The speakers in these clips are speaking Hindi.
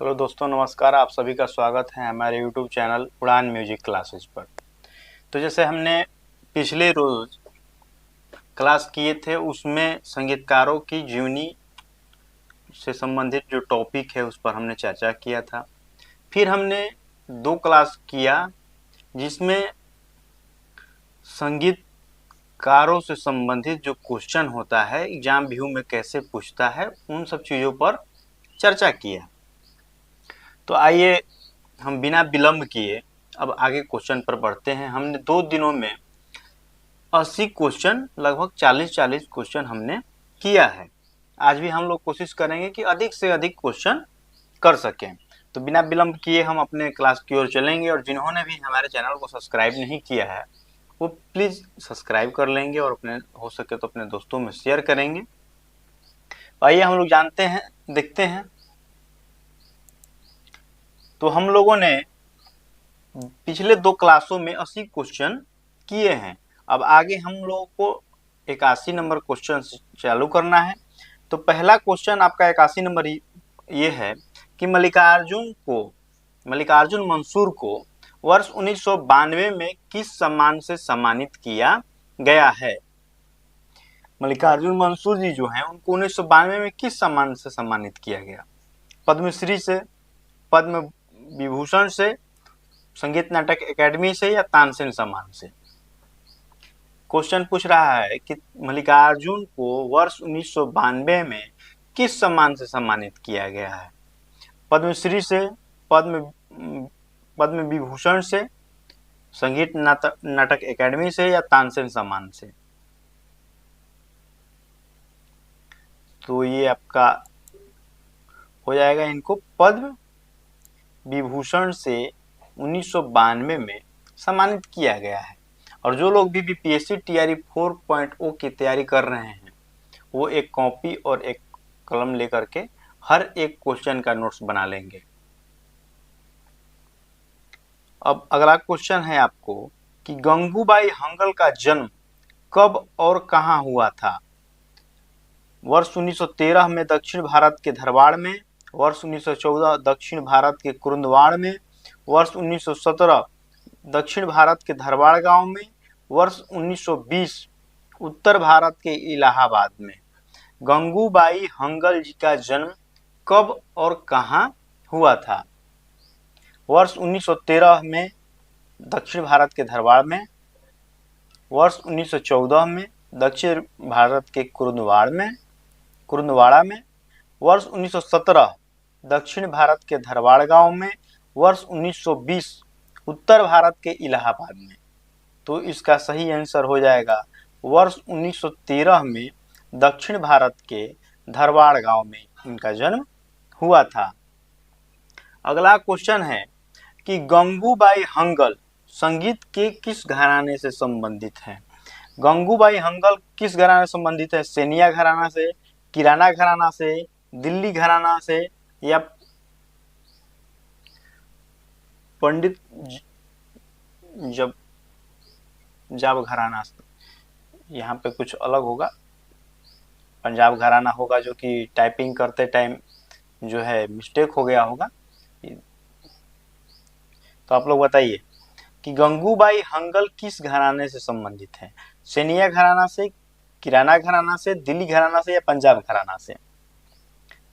हेलो दोस्तों, नमस्कार। आप सभी का स्वागत है हमारे यूट्यूब चैनल उड़ान म्यूजिक क्लासेस पर। तो जैसे हमने पिछले रोज क्लास किए थे, उसमें संगीतकारों की जीवनी से संबंधित जो टॉपिक है उस पर हमने चर्चा किया था। फिर हमने दो क्लास किया जिसमें संगीतकारों से संबंधित जो क्वेश्चन होता है एग्जाम व्यू में कैसे पूछता है, उन सब चीज़ों पर चर्चा किया। तो आइए हम बिना विलंब किए अब आगे क्वेश्चन पर बढ़ते हैं। हमने 2 दिनों में 80 क्वेश्चन, लगभग 40 क्वेश्चन हमने किया है। आज भी हम लोग कोशिश करेंगे कि अधिक से अधिक क्वेश्चन कर सकें। तो बिना विलंब किए हम अपने क्लास की ओर चलेंगे, और जिन्होंने भी हमारे चैनल को सब्सक्राइब नहीं किया है वो प्लीज़ सब्सक्राइब कर लेंगे और अपने हो सके तो अपने दोस्तों में शेयर करेंगे। आइए हम लोग जानते हैं, देखते हैं। तो हम लोगों ने पिछले 2 क्लासों में 80 क्वेश्चन किए हैं। अब आगे हम लोगों को 81 नंबर क्वेश्चन चालू करना है। तो पहला क्वेश्चन आपका 81 नंबर ये है कि मल्लिकार्जुन मंसूर को वर्ष 1992 में किस सम्मान से सम्मानित किया गया है। मल्लिकार्जुन मंसूर जी जो हैं उनको 1992 में किस सम्मान से सम्मानित किया गया? पद्मश्री से, पद्म विभूषण से, संगीत नाटक एकेडमी से, या तानसेन सम्मान से? क्वेश्चन पूछ रहा है कि मल्लिकार्जुन को वर्ष 1992 में किस सम्मान से सम्मानित किया गया है? पद्मश्री से, पद्म पद्म विभूषण से, संगीत नाटक एकेडमी से, या तानसेन सम्मान से? तो ये आपका हो जाएगा, इनको पद्म विभूषण से 1992 में सम्मानित किया गया है। और जो लोग भी बीपीएससी टीआरई 4.0 की तैयारी कर रहे हैं वो एक कॉपी और एक कलम लेकर के हर एक क्वेश्चन का नोट्स बना लेंगे। अब अगला क्वेश्चन है आपको कि गंगूबाई हंगल का जन्म कब और कहां हुआ था? वर्ष 1913 में दक्षिण भारत के धारवाड़ में, वर्ष 1914 दक्षिण भारत के कुरुंदवाड़ में, वर्ष 1917 दक्षिण भारत के धारवाड़ गांव में, वर्ष 1920 उत्तर भारत के इलाहाबाद में। गंगूबाई हंगल जी का जन्म कब और कहां हुआ था? वर्ष 1913 में दक्षिण भारत के धारवाड़ में, वर्ष 1914 में दक्षिण भारत के कुरुंदवाड़ा में, वर्ष 1917 दक्षिण भारत के धारवाड़ गांव में, वर्ष 1920 उत्तर भारत के इलाहाबाद में। तो इसका सही आंसर हो जाएगा वर्ष 1913 में दक्षिण भारत के धारवाड़ गांव में इनका जन्म हुआ था। अगला क्वेश्चन है कि गंगूबाई हंगल संगीत के किस घराने से संबंधित है? गंगूबाई हंगल किस घराने से संबंधित है? सेनिया घराना से, किराना घराना से, दिल्ली घराना से, या पंडित जब जाब घराना से? यहाँ पे कुछ अलग होगा, पंजाब घराना होगा, जो कि टाइपिंग करते टाइम जो है मिस्टेक हो गया होगा। तो आप लोग बताइए कि गंगूबाई हंगल किस घराने से संबंधित है? सेनिया घराना से, किराना घराना से, दिल्ली घराना से, या पंजाब घराना से?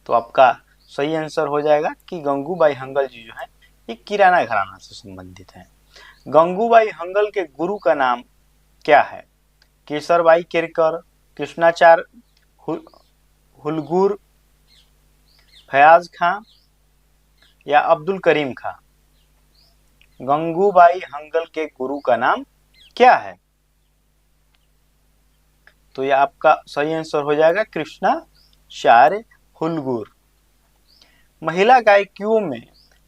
तो आपका सही आंसर हो जाएगा कि गंगूबाई हंगल जी जो है ये किराना घराना से संबंधित है। गंगूबाई हंगल के गुरु का नाम क्या है? केसरबाई केरकर, कृष्णाचार्य हुलगुर, फयाज खां, या अब्दुल करीम खां? गंगूबाई हंगल के गुरु का नाम क्या है? तो यह आपका सही आंसर हो जाएगा कृष्णाचार्य हुलगुर। महिला गायकियों में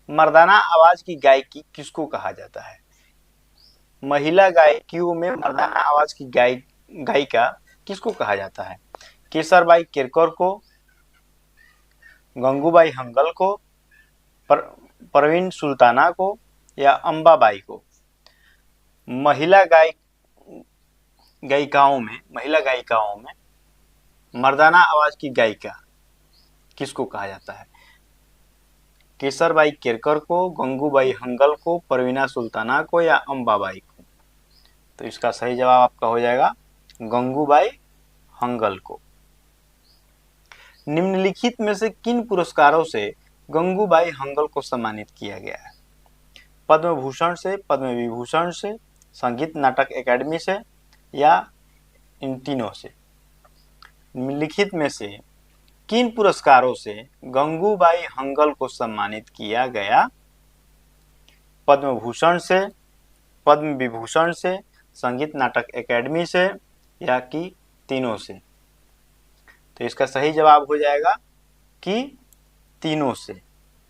मर्दाना आवाज की गायकी किसको कहा जाता है? महिला गायकियों में मर्दाना आवाज की गायिका किसको कहा जाता है? केसरबाई केरकर को, गंगूबाई हंगल को, परवीन सुल्ताना को, या अंबाबाई को? महिला गायिकाओं में मर्दाना आवाज की गायिका किसको कहा जाता है? केसरबाई केरकर को, गंगूबाई हंगल को, परवीना सुल्ताना को या अंबाबाई को? तो इसका सही जवाब आपका हो जाएगा गंगूबाई हंगल को। निम्नलिखित में से किन पुरस्कारों से गंगूबाई हंगल को सम्मानित किया गया है? पद्म भूषण से, पद्म विभूषण से, संगीत नाटक एकेडमी से या इन तीनों से? निम्नलिखित में से किन पुरस्कारों से गंगूबाई हंगल को सम्मानित किया गया? पद्म भूषण से, पद्म विभूषण से, संगीत नाटक एकेडमी से या कि तीनों से? तो इसका सही जवाब हो जाएगा कि तीनों से।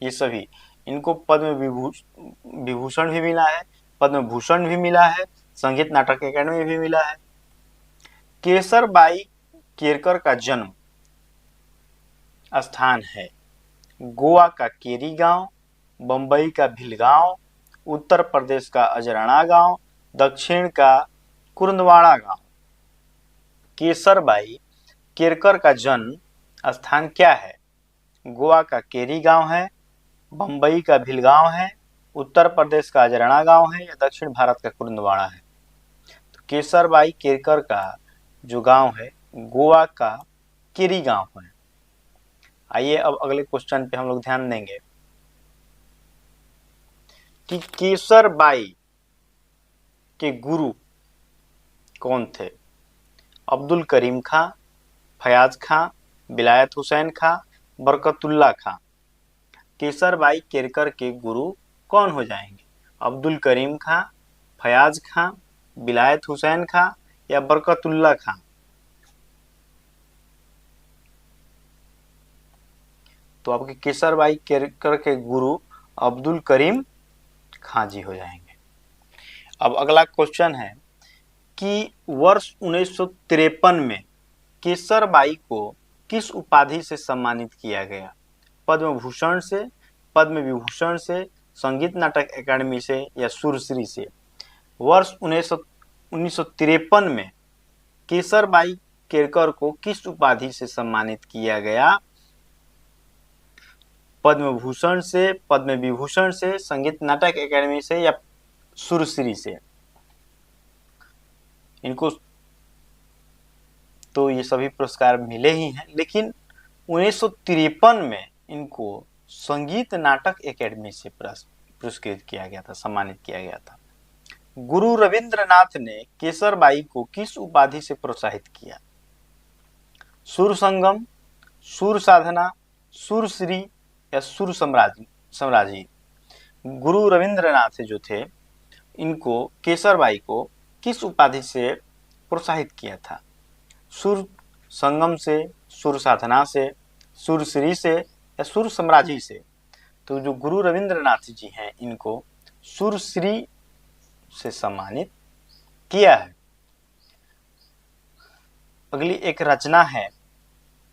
ये सभी, इनको पद्म विभूषण भी मिला है, पद्म भूषण भी मिला है, संगीत नाटक एकेडमी भी मिला है। केसरबाई केरकर का जन्म स्थान है गोवा का केरी गांव, बंबई का भिलगांव, उत्तर प्रदेश का अजराना गांव, दक्षिण का कुर्दवाड़ा गांव। केसरबाई केरकर का जन्म स्थान क्या है? गोवा का केरी गांव है, बंबई का भिलगांव है, उत्तर प्रदेश का अजराना गांव है या दक्षिण भारत का कुर्दवाड़ा है? तो केसरबाई केरकर का जो गांव है गोवा का केरी गांव है। आइए अब अगले क्वेश्चन पे हम लोग ध्यान देंगे कि केसरबाई के गुरु कौन थे? अब्दुल करीम खां, फयाज खां, बिलायत हुसैन खां, बरकतुल्ला खां। केसरबाई केरकर के गुरु कौन हो जाएंगे? अब्दुल करीम खां, फयाज खां, बिलायत हुसैन खां या बरकतुल्ला खां? तो आपके केसरबाई केरकर के गुरु अब्दुल करीम खां जी हो जाएंगे। अब अगला क्वेश्चन है कि वर्ष 1953 में केसरबाई को किस उपाधि से सम्मानित किया गया? पद्म भूषण से, पद्म विभूषण से, संगीत नाटक एकेडमी से या सुरश्री से? वर्ष 1953 में केसरबाई केरकर को किस उपाधि से सम्मानित किया गया? पद्म भूषण से, पद्म विभूषण से, संगीत नाटक एकेडमी से या सुरश्री से? इनको तो ये सभी पुरस्कार मिले ही हैं, लेकिन 1953 में इनको संगीत नाटक एकेडमी से पुरस्कृत किया गया था, सम्मानित किया गया था। गुरु रविंद्रनाथ ने केसरबाई को किस उपाधि से प्रोत्साहित किया? सुर संगम, सुर साधना, सुरश्री या सुर सम्राजी? गुरु रविंद्रनाथ जो थे इनको केसरबाई को किस उपाधि से प्रोत्साहित किया था? सुर संगम से, सुर साधना से, सुरश्री से या सुर सम्राजी से? तो जो गुरु रविंद्रनाथ जी हैं इनको सुरश्री से सम्मानित किया है। अगली एक रचना है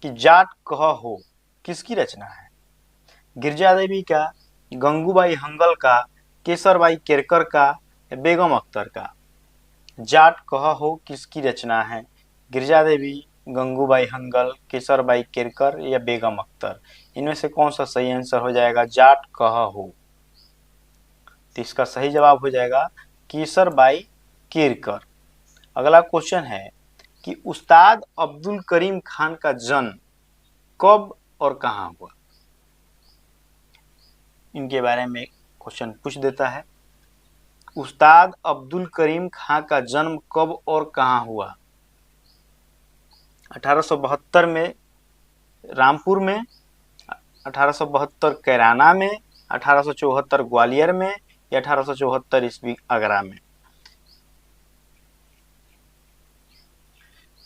कि जाट कह हो, किसकी रचना है? गिरजा देवी का, गंगूबाई हंगल का, केसरबाई केरकर का या बेगम अख्तर का? जाट कह हो किसकी रचना है? गिरजा देवी, गंगूबाई हंगल, केसरबाई केरकर या बेगम अख्तर? इनमें से कौन सा सही आंसर हो जाएगा? जाट कह हो। तो इसका सही जवाब हो जाएगा केसरबाई केरकर। अगला क्वेश्चन है कि उस्ताद अब्दुल करीम खान का जन्म कब और कहां हुआ? इनके बारे में क्वेश्चन पूछ देता है। उस्ताद अब्दुल करीम खां का जन्म कब और कहां हुआ? 1872 में रामपुर में, 1872 कैराना में, 1874 ग्वालियर में या 1874 ईस्वी आगरा में?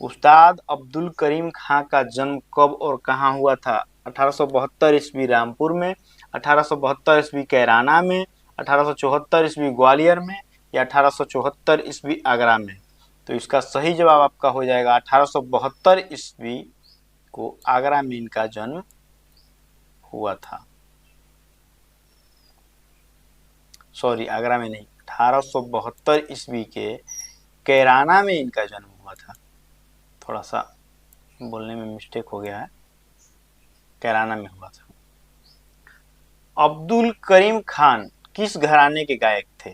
उस्ताद अब्दुल करीम खां का जन्म कब और कहां हुआ था? 1872 ईस्वी रामपुर में, 1872 ईस्वी कैराना में, 1874 ईस्वी ग्वालियर में या 1874 ईस्वी आगरा में? तो इसका सही जवाब आपका हो जाएगा 1872 ईस्वी को आगरा में इनका जन्म हुआ था। सॉरी, आगरा में नहीं, 1872 ईस्वी के कैराना में इनका जन्म हुआ था। थोड़ा सा बोलने में मिस्टेक हो गया है, कैराना में हुआ था। अब्दुल करीम खान किस घराने के गायक थे?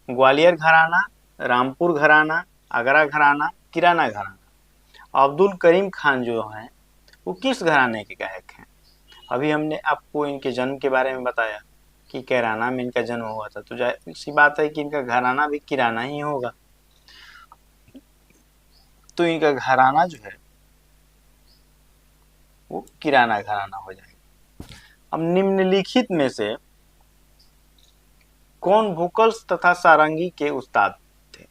ग्वालियर घराना, रामपुर घराना, आगरा घराना, किराना घराना। अब्दुल करीम खान जो हैं वो किस घराने के गायक हैं? अभी हमने आपको इनके जन्म के बारे में बताया कि किराना में इनका जन्म हुआ था, तो जाहिर सी बात है कि इनका घराना भी किराना ही होगा। तो इनका घराना जो है वो किराना घराना हो जाएगा। अब निम्नलिखित में से कौन वोकल्स तथा सारंगी के उस्ताद थे?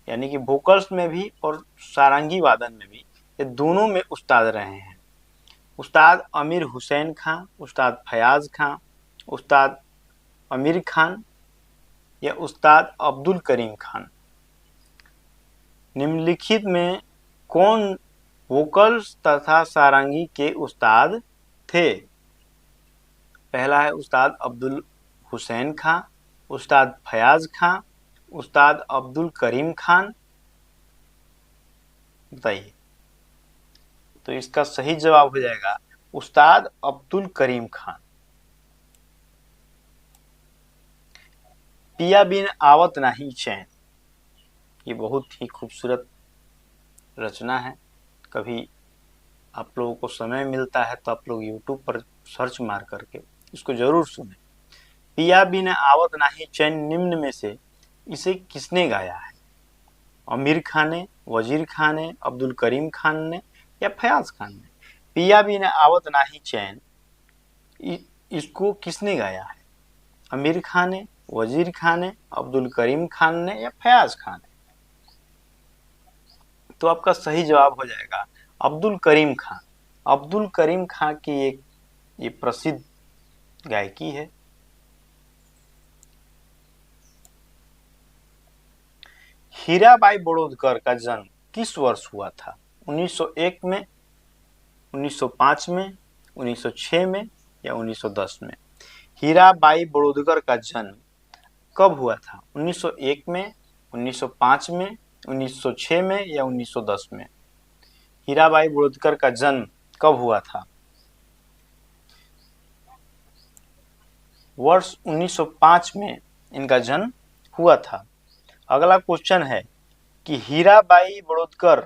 यानी कि वोकल्स में भी और सारंगी वादन में भी ये दोनों में उस्ताद रहे हैं। उस्ताद अमीर हुसैन खां, उस्ताद फयाज खां, उस्ताद अमीर खान या उस्ताद अब्दुल करीम खान। निम्नलिखित में कौन वोकल्स तथा सारंगी के उस्ताद थे? पहला है उस्ताद अब्दुल हुसैन खां, उस्ताद फयाज खां, उस्ताद अब्दुल करीम खान। बताइए। तो इसका सही जवाब हो जाएगा उस्ताद अब्दुल करीम खान। पिया बिन आवत नाही चैन, ये बहुत ही खूबसूरत रचना है। कभी आप लोगों को समय मिलता है तो आप लोग YouTube पर सर्च मार करके इसको जरूर सुने। पिया बिन आवत नाही चैन निम्न में से इसे किसने गाया है? आमिर खान ने, वजीर खान ने, अब्दुल करीम खान ने या फयाज खान ने? पिया बिन आवत नाही चैन इसको किसने गाया है? आमिर खान ने, वजीर खान ने, अब्दुल करीम खान ने या फयाज खान ने? तो आपका सही जवाब हो जाएगा अब्दुल करीम खान। अब्दुल करीम खान की एक ये प्रसिद्ध गायकी है। हीराबाई बड़ौदकर का जन्म किस वर्ष हुआ था? 1901 में, 1905 में, 1906 में या 1910 में? हीराबाई बड़ौदकर का जन्म कब हुआ था? 1901 में, 1905 में, 1906 में या 1910 में? हीराबाई बड़ौदकर का जन्म कब हुआ था? वर्ष 1905 में इनका जन्म हुआ था। अगला क्वेश्चन है कि हीराबाई बड़ौदकर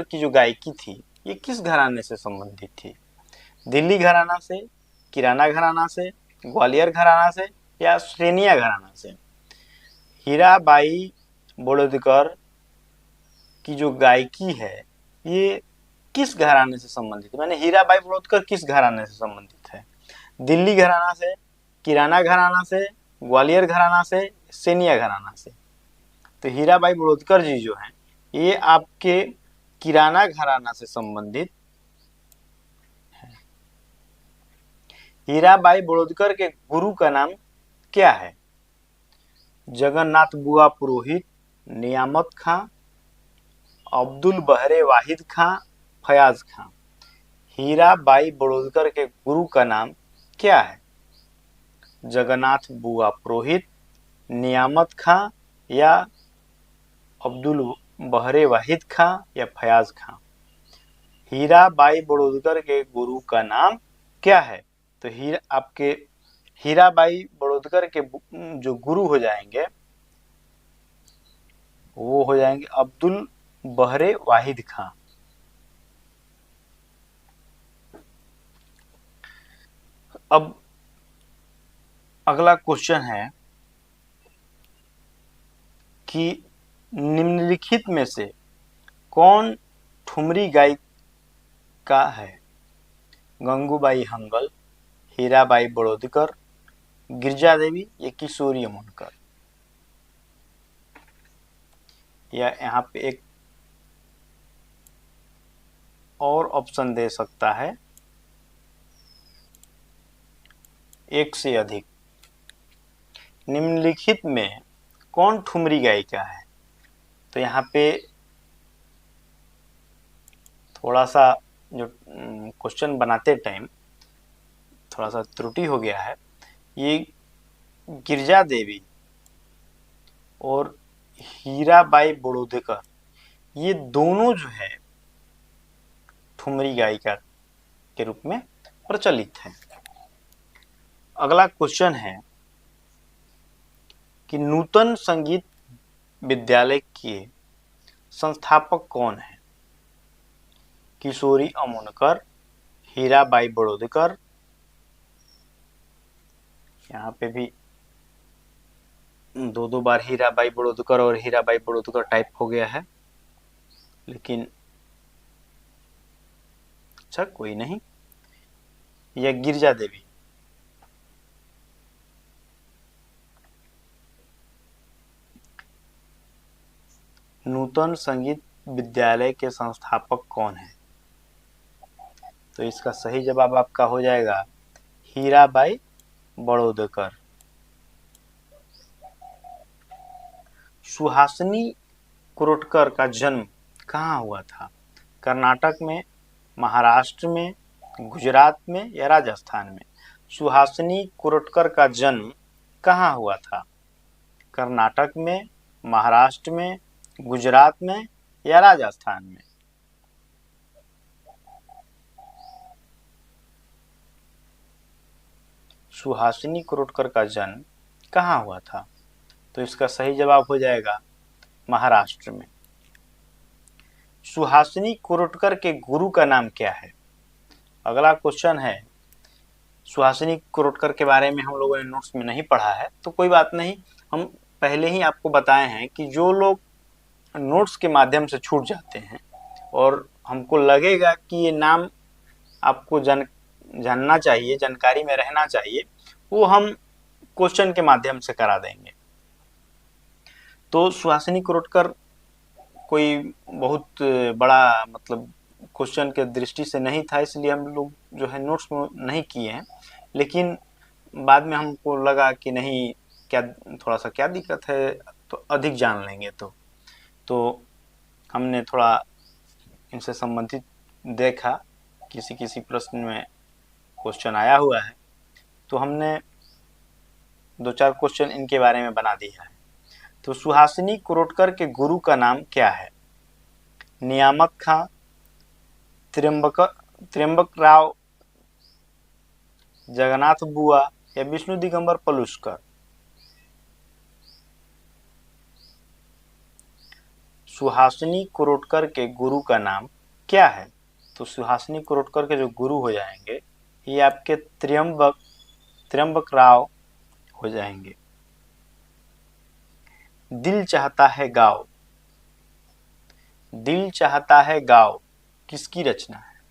की जो गायकी थी ये किस घराने से संबंधित थी? दिल्ली घराना से, किराना घराना से, ग्वालियर घराना से या सेनिया घराना से? हीराबाई बड़ौदकर की जो गायकी है ये किस घराने से संबंधित है? मैंने हीराबाई बड़ौदकर किस घराने से संबंधित है? दिल्ली घराना से, किराना घराना से, ग्वालियर घराना से, सेनिया घराना से? तो हीराबाई बड़ौदकर जी जो हैं ये आपके किराना घराना से संबंधित है। हीराबाई बड़ौदकर के गुरु का नाम क्या है? जगन्नाथ बुआ पुरोहित, नियामत खां, अब्दुल बहरे वाहिद खां, फयाज खां। हीराबाई बड़ौदकर के गुरु का नाम क्या है? जगन्नाथ बुआ पुरोहित, नियामत खां या अब्दुल बहरे वाहिद खां या फयाज खां? हीराबाई बड़ौदकर के गुरु का नाम क्या है? तो आपके हीराबाई बड़ौदकर के जो गुरु हो जाएंगे वो हो जाएंगे अब्दुल बहरे वाहिद खां। अब अगला क्वेश्चन है कि निम्नलिखित में से कौन ठुमरी गायिका है? गंगूबाई हंगल, हीराबाई बड़ौदकर, गिरजा देवी या किशोरी अमोनकर? या यहाँ पे एक और ऑप्शन दे सकता है, एक से अधिक। निम्नलिखित में कौन ठुमरी गायिका है? तो यहाँ पे थोड़ा सा जो क्वेश्चन बनाते टाइम थोड़ा सा त्रुटि हो गया है। ये गिरजा देवी और हीराबाई बड़ौदकर ये दोनों जो है ठुमरी गायिका के रूप में प्रचलित है। अगला क्वेश्चन है कि नूतन संगीत विद्यालय के संस्थापक कौन है? किशोरी अमोनकर, हीराबाई बड़ौदकर, यहाँ पे भी दो बार हीराबाई बड़ौदकर और हीराबाई बड़ौदकर टाइप हो गया है, लेकिन अच्छा कोई नहीं, यह गिरजा देवी। नूतन संगीत विद्यालय के संस्थापक कौन है? तो इसका सही जवाब आपका हो जाएगा हीराबाई बड़ौदकर। सुहासिनी कुरोटकर का जन्म कहाँ हुआ था? कर्नाटक में, महाराष्ट्र में, गुजरात में या राजस्थान में? सुहासिनी कुरोटकर का जन्म कहाँ हुआ था? कर्नाटक में, महाराष्ट्र में, गुजरात में या राजस्थान में? सुहासिनी कुरोटकर का जन्म कहाँ हुआ था? तो इसका सही जवाब हो जाएगा महाराष्ट्र में। सुहासिनी कुरोटकर के गुरु का नाम क्या है? अगला क्वेश्चन है, सुहासिनी कुरोटकर के बारे में हम लोगों ने नोट्स में नहीं पढ़ा है, तो कोई बात नहीं, हम पहले ही आपको बताए हैं कि जो लोग नोट्स के माध्यम से छूट जाते हैं और हमको लगेगा कि ये नाम आपको जानना चाहिए, जानकारी में रहना चाहिए, वो हम क्वेश्चन के माध्यम से करा देंगे। तो सुहासिनी कुरोटकर कोई बहुत बड़ा मतलब क्वेश्चन के दृष्टि से नहीं था, इसलिए हम लोग जो है नोट्स में नहीं किए हैं, लेकिन बाद में हमको लगा कि नहीं, क्या थोड़ा सा क्या दिक्कत है, तो अधिक जान लेंगे। तो हमने थोड़ा इनसे संबंधित देखा, किसी प्रश्न में क्वेश्चन आया हुआ है, तो हमने 2-4 क्वेश्चन इनके बारे में बना दिया है। तो सुहासिनी कुरोटकर के गुरु का नाम क्या है? नियामत खां, त्र्यंबक राव, जगन्नाथ बुआ या विष्णु दिगंबर पलुस्कर? सुहासिनी कुरोटकर के गुरु का नाम क्या है? तो सुहासिनी कुरोटकर के जो गुरु हो जाएंगे ये आपके त्र्यंबक राव हो जाएंगे। दिल चाहता है गाओ, दिल चाहता है गाओ किसकी रचना है?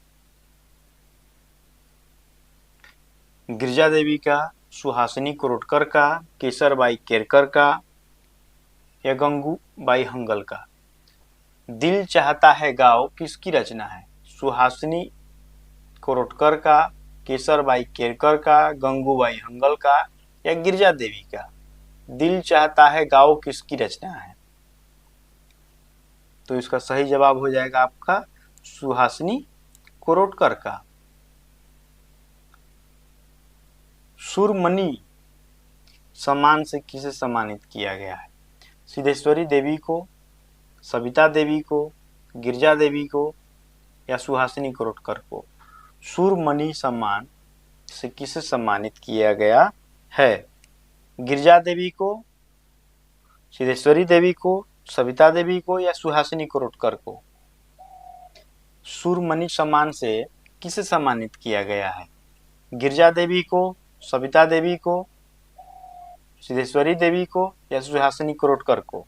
गिरजा देवी का, सुहासिनी कुरोटकर का, केसरबाई केरकर का या गंगूबाई हंगल का? दिल चाहता है गाओ किसकी रचना है? सुहासिनी कुरोटकर का, केसरबाई केरकर का, गंगूबाई हंगल का या गिरजा देवी का? दिल चाहता है गाओ किसकी रचना है? तो इसका सही जवाब हो जाएगा आपका सुहासिनी कुरोटकर का। सुरमणि सम्मान से किसे सम्मानित किया गया है? सिद्धेश्वरी देवी को, सविता देवी को, गिरजा देवी को या सुहासिनी कुरोटकर को? सुरमणि सम्मान से किसे सम्मानित किया गया है? गिरजा देवी को, सिद्धेश्वरी देवी को, सविता देवी को या सुहासिनी कुरोटकर को? सुरमणि सम्मान से किसे सम्मानित किया गया है? गिरजा देवी को, सविता देवी को, सिद्धेश्वरी देवी को या सुहासिनी कुरोटकर को?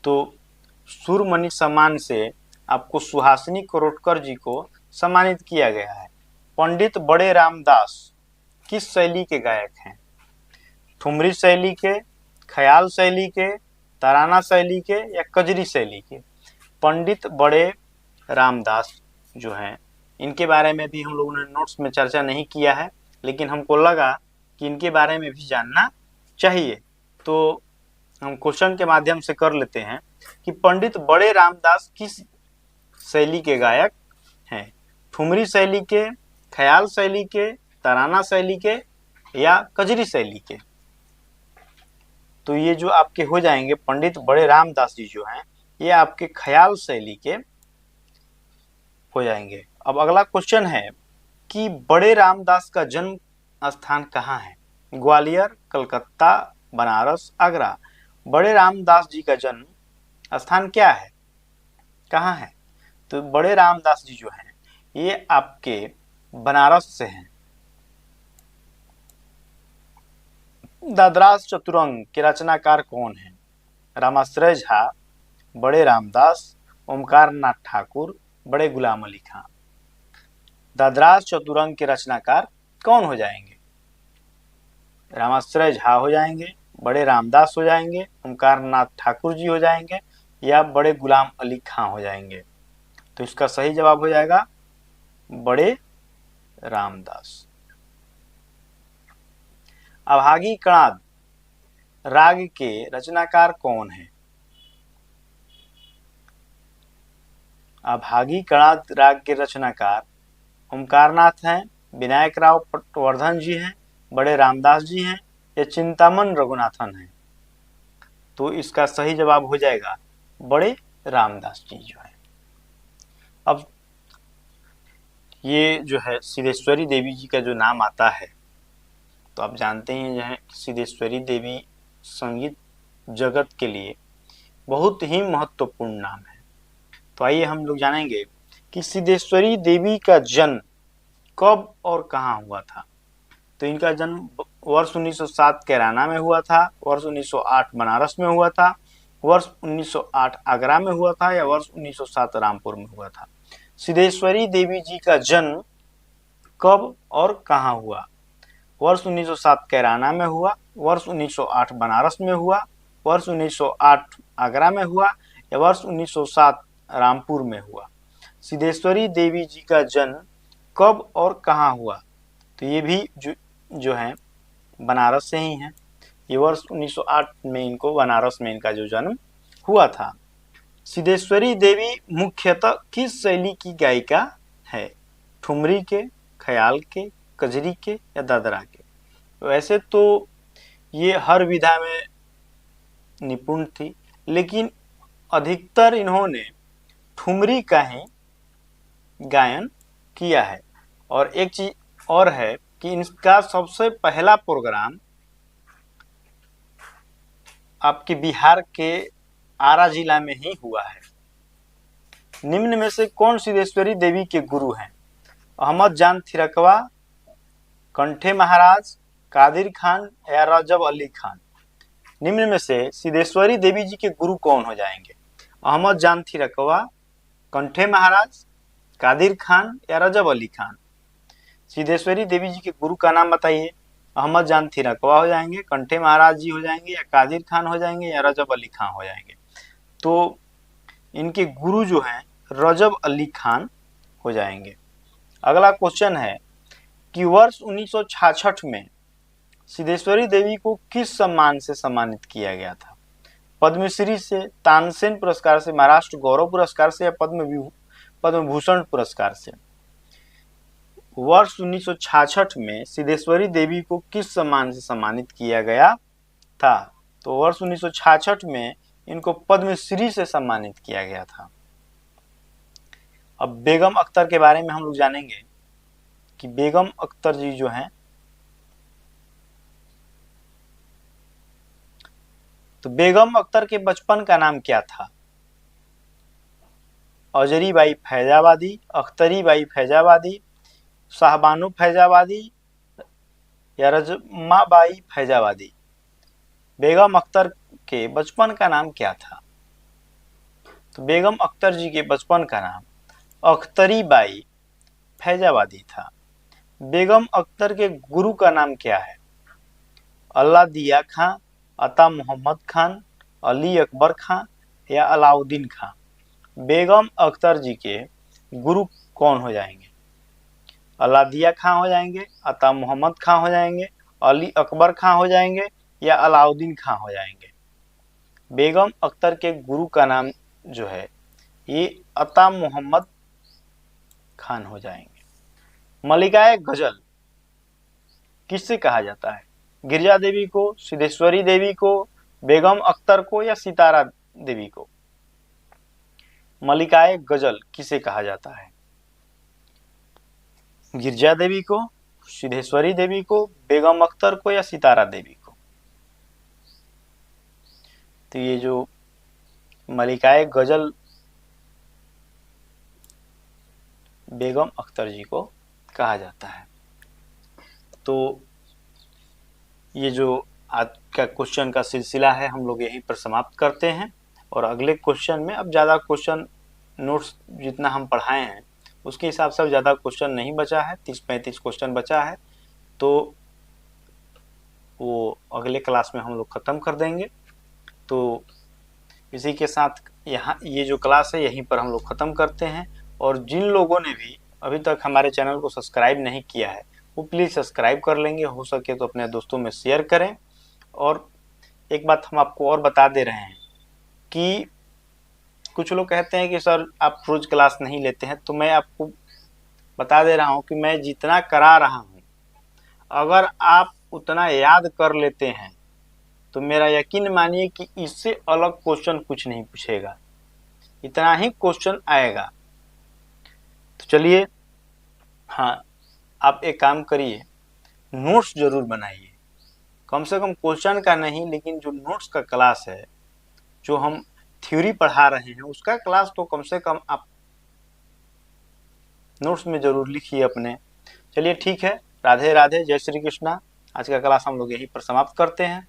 तो सुरमणि सम्मान से आपको सुहासिनी कुरोटकर जी को सम्मानित किया गया है। पंडित बड़े रामदास किस शैली के गायक हैं? ठुमरी शैली के, ख्याल शैली के, तराना शैली के या कजरी शैली के? पंडित बड़े रामदास जो हैं, इनके बारे में भी हम लोगों ने नोट्स में चर्चा नहीं किया है, लेकिन हमको लगा कि इनके बारे में भी जानना चाहिए, तो हम क्वेश्चन के माध्यम से कर लेते हैं कि पंडित बड़े रामदास किस शैली के गायक हैं? ठुमरी शैली के, ख्याल शैली के, तराना शैली के या कजरी शैली के? तो ये जो आपके हो जाएंगे पंडित बड़े रामदास जी जो हैं, ये आपके ख्याल शैली के हो जाएंगे। अब अगला क्वेश्चन है कि बड़े रामदास का जन्म स्थान कहाँ है? ग्वालियर, कलकत्ता, बनारस, आगरा। बड़े रामदास जी का जन्म स्थान क्या है, कहाँ है? तो बड़े रामदास जी जो हैं ये आपके बनारस से हैं। दादरास चतुरंग के रचनाकार कौन है? रामाश्रय झा, बड़े रामदास, ओमकार नाथ ठाकुर, बड़े गुलाम अली खां। दादरास चतुरंग के रचनाकार कौन हो जाएंगे? रामाश्रय झा हो जाएंगे, बड़े रामदास हो जाएंगे, ओमकार नाथ ठाकुर जी हो जाएंगे, या बड़े गुलाम अली खां हो जाएंगे। तो इसका सही जवाब हो जाएगा बड़े रामदास। अभागी कणाद राग के रचनाकार कौन है? अभागी कणाद राग के रचनाकार ओमकारनाथ हैं, विनायक राव पटवर्धन जी हैं, बड़े रामदास जी हैं, या चिंतामन रघुनाथन हैं। तो इसका सही जवाब हो जाएगा बड़े रामदास जी जो है। अब ये जो है सिद्धेश्वरी देवी जी का जो नाम आता है, तो आप जानते हैं जो है सिद्धेश्वरी देवी संगीत जगत के लिए बहुत ही महत्वपूर्ण नाम है। तो आइए हम लोग जानेंगे कि सिद्धेश्वरी देवी का जन्म कब और कहाँ हुआ था। तो इनका जन्म वर्ष 1907 कैराना में हुआ था, वर्ष 1908 बनारस में हुआ था, वर्ष 1908 आगरा में हुआ था, या वर्ष 1907 रामपुर में हुआ था। सिद्धेश्वरी देवी जी का जन्म कब और कहाँ हुआ? वर्ष 1907 कैराना में हुआ, वर्ष 1908 बनारस में हुआ, वर्ष 1908 आगरा में हुआ, या वर्ष 1907 रामपुर में हुआ। सिद्धेश्वरी देवी जी का जन्म कब और कहाँ हुआ? तो ये भी जो है बनारस से ही है। ये वर्ष 1908 में इनको बनारस में इनका जो जन्म हुआ था। सिद्धेश्वरी देवी मुख्यतः किस शैली की गायिका है? ठुमरी के, ख्याल के, कजरी के, या दादरा के? वैसे तो ये हर विधा में निपुण थी, लेकिन अधिकतर इन्होंने ठुमरी का ही गायन किया है। और एक चीज और है कि इनका सबसे पहला प्रोग्राम आपके बिहार के आरा जिला में ही हुआ है। निम्न में से कौन सिद्धेश्वरी देवी के गुरु हैं? अहमद जान थिरकवा, कंठे महाराज, कादिर खान, या रजब अली खान। निम्न में से सिद्धेश्वरी देवी जी के गुरु कौन हो जाएंगे? अहमद जान थिरकवा, कंठे महाराज, कादिर खान, या रजब अली खान। सिद्धेश्वरी देवी जी के गुरु का नाम बताइए। अहमद जान थिरकवा हो जाएंगे, कंठे महाराज जी हो जाएंगे, या कादिर खान हो जाएंगे, या रजब अली खान हो जाएंगे। तो इनके गुरु जो हैं रजब अली खान हो जाएंगे। अगला क्वेश्चन है कि वर्ष 1966 में सिद्धेश्वरी देवी को किस सम्मान से सम्मानित किया गया था? पद्मश्री से, तानसेन पुरस्कार से, महाराष्ट्र गौरव पुरस्कार से, या पद्म भूषण पुरस्कार से? वर्ष 1966 में सिद्धेश्वरी देवी को किस सम्मान से सम्मानित किया गया था? तो वर्ष 1966 में इनको पद्मश्री से सम्मानित किया गया था। अब बेगम अख्तर के बारे में हम लोग जानेंगे कि बेगम अख्तर जी जो हैं, तो बेगम अख्तर के बचपन का नाम क्या था? अजरी बाई फैजाबादी, अख्तरी बाई फैजाबादी, शाहबानो फैजाबादी, या रजमा बाई फैजाबादी। बेगम अख्तर के बचपन का नाम क्या था? तो बेगम अख्तर जी के बचपन का नाम अख्तरी बाई फैजाबादी था। बेगम अख्तर के गुरु का नाम क्या है? अल्लाह दिया खां, अता मोहम्मद खान, अली अकबर खां, या अलाउद्दीन खां। बेगम अख्तर जी के गुरु कौन हो जाएंगे? अल्लाह दिया खां हो जाएंगे, अता मोहम्मद खां हो जाएंगे, अली अकबर खां हो जाएंगे, या अलाउद्दीन खां हो जाएंगे। बेगम अख्तर के गुरु का नाम जो है ये अता मोहम्मद खान हो जाएंगे। मलिकाए गजल किससे कहा जाता है? गिरजा देवी को, सिद्धेश्वरी देवी को, बेगम अख्तर को, या सितारा देवी को? मलिकाए गजल किसे कहा जाता है? गिरजा देवी को, सिद्धेश्वरी देवी को, बेगम अख्तर को या सितारा देवी को? तो ये जो मलिकाए गजल बेगम अख्तर जी को कहा जाता है। तो ये जो आज का क्वेश्चन का सिलसिला है हम लोग यहीं पर समाप्त करते हैं, और अगले क्वेश्चन में अब ज़्यादा क्वेश्चन नोट्स जितना हम पढ़ाए हैं उसके हिसाब से ज़्यादा क्वेश्चन नहीं बचा है, 30-35 क्वेश्चन बचा है, तो वो अगले क्लास में हम लोग ख़त्म कर देंगे। तो इसी के साथ यहाँ ये जो क्लास है यहीं पर हम लोग ख़त्म करते हैं, और जिन लोगों ने भी अभी तक हमारे चैनल को सब्सक्राइब नहीं किया है वो प्लीज़ सब्सक्राइब कर लेंगे, हो सके तो अपने दोस्तों में शेयर करें। और एक बात हम आपको और बता दे रहे हैं कि कुछ लोग कहते हैं कि सर आप रोज़ क्लास नहीं लेते हैं, तो मैं आपको बता दे रहा हूँ कि मैं जितना करा रहा हूँ अगर आप उतना याद कर लेते हैं तो मेरा यकीन मानिए कि इससे अलग क्वेश्चन कुछ नहीं पूछेगा, इतना ही क्वेश्चन आएगा। तो चलिए, हाँ, आप एक काम करिए, नोट्स जरूर बनाइए, कम से कम क्वेश्चन का नहीं लेकिन जो नोट्स का क्लास है, जो हम थ्योरी पढ़ा रहे हैं उसका क्लास तो कम से कम आप नोट्स में जरूर लिखिए अपने। चलिए ठीक है, राधे राधे, जय श्री कृष्णा। आज का क्लास हम लोग यहीं पर समाप्त करते हैं।